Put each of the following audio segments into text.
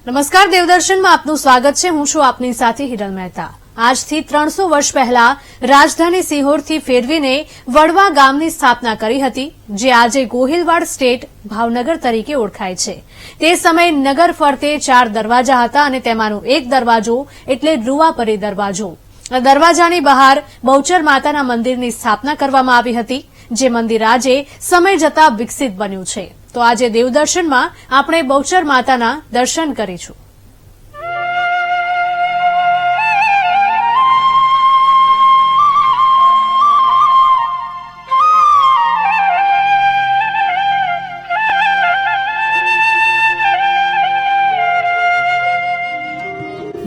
નમસ્કાર, દેવદર્શનમાં આપનું સ્વાગત છે. હું છું આપની સાથે હિરલ મહેતા. આજથી 300 વર્ષ પહેલા રાજધાની સિહોરથી ફેરવીને વડવા ગામની સ્થાપના કરી હતી, જે આજે ગોહિલવાડ સ્ટેટ ભાવનગર તરીકે ઓળખાય છે. તે સમયે નગર ફરતે 4 દરવાજા હતા અને તેમાંનો એક દરવાજો એટલે રૂવાપરી દરવાજો. દરવાજાની બહાર બહુચર માતાના મંદિરની સ્થાપના કરવામાં આવી હતી, જે મંદિર આજે સમય જતા વિકસિત બન્યું છે. તો આજે દેવદર્શનમાં આપણે બહુચર માતાના દર્શન કરીશું.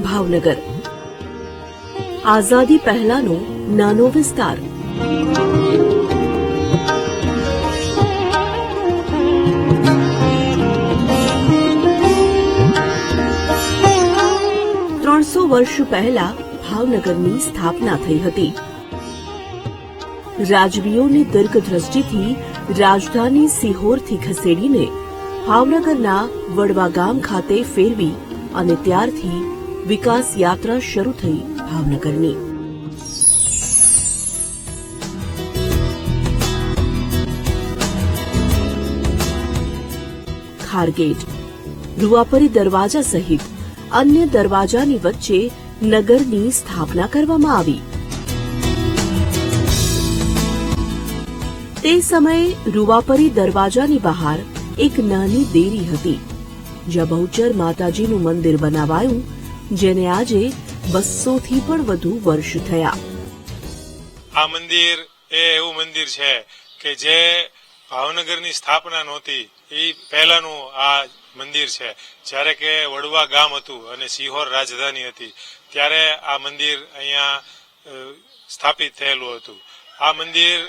ભાવનગર આઝાદી પહેલાનો નાનો વિસ્તાર. વર્ષ પહેલા ભાવનગરની સ્થાપના થઈ હતી. રાજવીઓની દીર્ઘદ્રષ્ટિથી રાજધાની સિહોરથી ખસેડીને ભાવનગરના વડવા ગામ ખાતે ફેરવી અને ત્યારથી વિકાસ યાત્રા શરૂ થઈ ભાવનગરની. ખારગેટ, રૂવાપરી દરવાજા સહિત અન્ય દરવાજાની વચ્ચે નગરની સ્થાપના કરવામાં આવી. તે સમયે રૂવાપરી દરવાજાની બહાર એક નાની દેરી હતી, જ્યાં બહુચર માતાજીનું મંદિર બનાવાયું, જેને આજે 200થી પણ વધુ વર્ષ થયા. આ મંદિર એવું મંદિર છે કે જે ભાવનગરની સ્થાપના નહોતી એ પહેલાનું આ મંદિર છે. જ્યારે કે વડવા ગામ હતું અને સિહોર રાજધાની હતી, ત્યારે આ મંદિર અહીંયા સ્થાપિત થયેલું હતું. આ મંદિર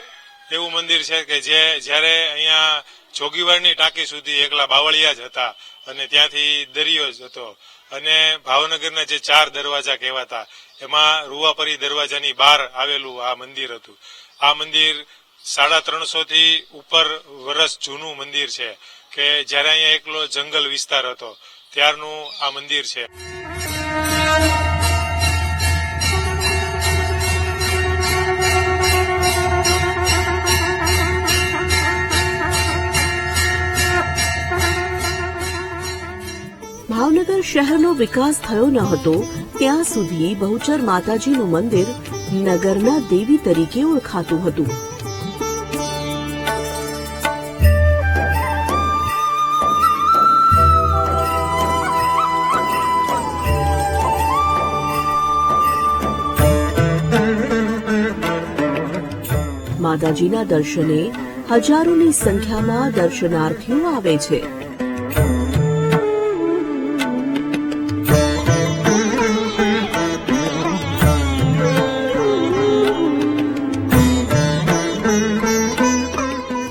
એવું મંદિર છે કે જે જ્યારે અહીંયા જોગીવાડની ટાંકી સુધી એકલા બાવળિયા જ હતા અને ત્યાંથી દરિયો જ હતો. અને ભાવનગરના જે 4 દરવાજા કહેવાતા, એમાં રૂવાપરી દરવાજાની બહાર આવેલું આ મંદિર હતું. આ મંદિર 350 થી ઉપર વર્ષ જૂનું મંદિર છે કે જ્યારે અહીંયા એકલો જંગલ વિસ્તાર હતો ત્યારનું આ મંદિર છે. ભાવનગર શહેરનો વિકાસ થયો ન હતો ત્યાં સુધી બહુચર માતાજીનું મંદિર નગરના દેવી તરીકે ઓળખાતું હતું. માતાજીના દર્શને હજારોની સંખ્યામાં દર્શનાર્થીઓ આવે છે.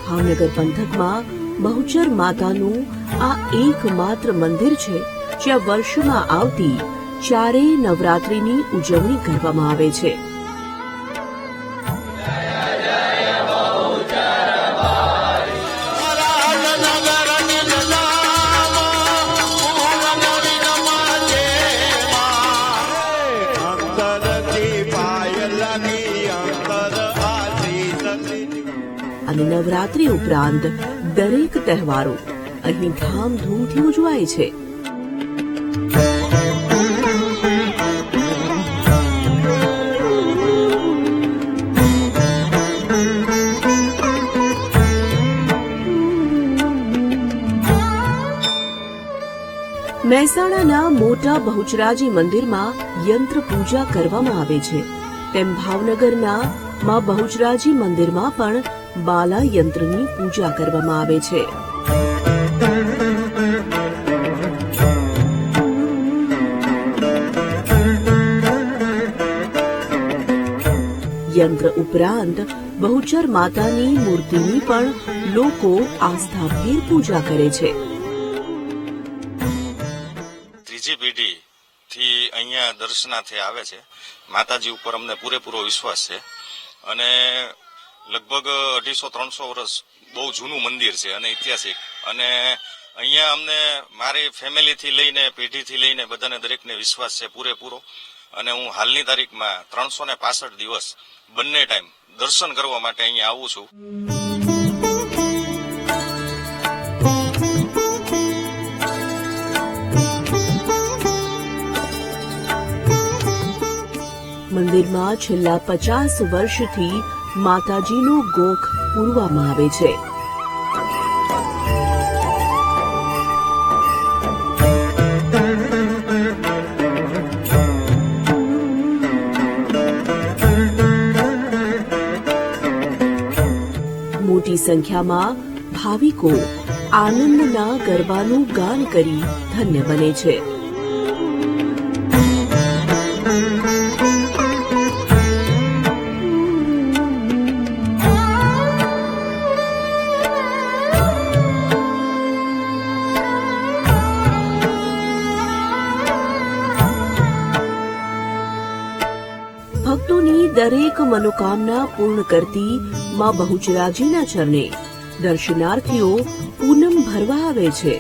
ભાવનગર પંથકમાં બહુચર માતાનું આ એકમાત્ર મંદિર છે જ્યાં વર્ષમાં આવતી 4 નવરાત્રીની ઉજવણી કરવામાં આવે છે. અને નવરાત્રી ઉપરાંત દરેક તહેવારો અહીં ધામધૂમથી ઉજવાય છે. મહેસાણાના મોટા બહુચરાજી મંદિરમાં યંત્ર પૂજા કરવામાં આવે છે, તેમ ભાવનગરના માં બહુચરાજી મંદિરમાં પણ બાલા યંત્રની પૂજા કરવામાં આવે છે. યંત્ર ઉપરાંત બહુચર માતાની મૂર્તિની પણ લોકો આસ્થાભેર પૂજા કરે છે. ત્રીજી પેઢી થી અહીંયા દર્શનાર્થે આવે છે. માતાજી ઉપર અમને પૂરેપૂરો વિશ્વાસ છે અને લગભગ 250-300 વર્ષ બહુ જૂનું મંદિર છે અને ઐતિહાસિક, અને અહીંયા અમને મારી ફેમિલીથી લઈને પેઢીથી લઈને બધાને દરેકને વિશ્વાસ છે પૂરેપૂરો, અને હું હાલની તારીખમાં 365 દિવસ બંને ટાઈમ દર્શન કરવા માટે અહીંયા આવું છું. મંદિરમાં છેલ્લા 50 વર્ષથી માતાજીનો ગોખ પૂરવામાં આવે છે. મોટી સંખ્યામાં ભાવિકો આનંદના ગરબાનું ગાન કરી ધન્ય બને છે. ભક્તોની દરેક મનોકામના પૂર્ણ કરતી માં બહુચરાજીના ચરણે દર્શનાર્થીઓ પૂનમ ભરવા આવે છે.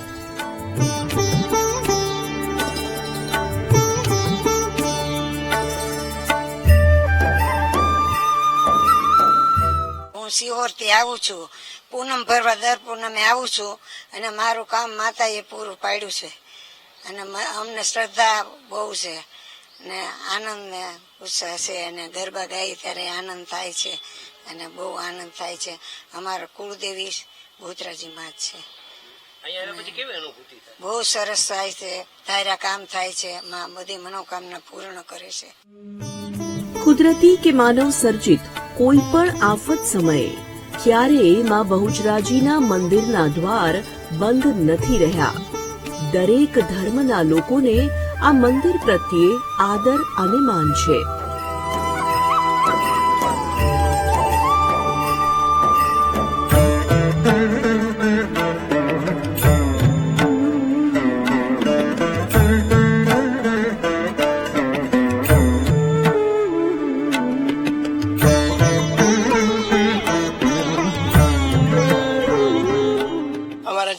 હું સિહોરથી આવું છું. પૂનમ ભરવા દર પૂનમે આવું છું અને મારું કામ માતાએ પૂરું પાડ્યું છે અને અમને શ્રદ્ધા બહુ છે ને આનંદ ને ઉત્સાહ છે અને ગરબા ગાઈ ત્યારે આનંદ થાય છે અને બહુ આનંદ થાય છે. અમારા કુળદેવી ભૂતરાજી માં જ છે. બહુ સરસ થાય છે, ધાર્યા કામ થાય છે, માં બધી મનોકામના પૂર્ણ કરે છે. કુદરતી કે માનવ સર્જિત કોઈ પણ આફત સમયે ક્યારેય માં બહુચરાજીના મંદિરના દ્વાર બંધ નથી રહ્યા. દરેક ધર્મના લોકોને આ મંદિર પ્રત્યે આદર અને માન છે.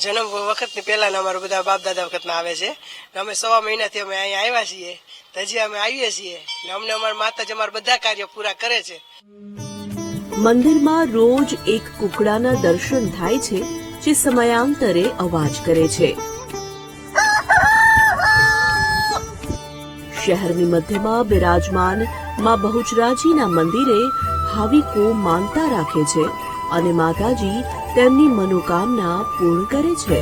જન્મ વખતની પહેલા અમારા બધા બાપ દાદા વખતના આવે છે. અમે 1.5 મહિનાથી અમે અહીંયા આવ્યા છીએ, હજી અમે આવીએ છીએ. અમને અમારા માતાજી અમારા બધા કાર્ય પૂરા કરે છે. મંદિરમાં રોજ એક કુકડાના દર્શન થાય છે જે સમયાંતરે અવાજ કરે છે. શહેરની મધ્યમાં બિરાજમાન માં બહુચરાજીના મંદિરે ભાવિકો માનતા રાખે છે અને માતાજી તેમની મનોકામના પૂર્ણ કરે છે.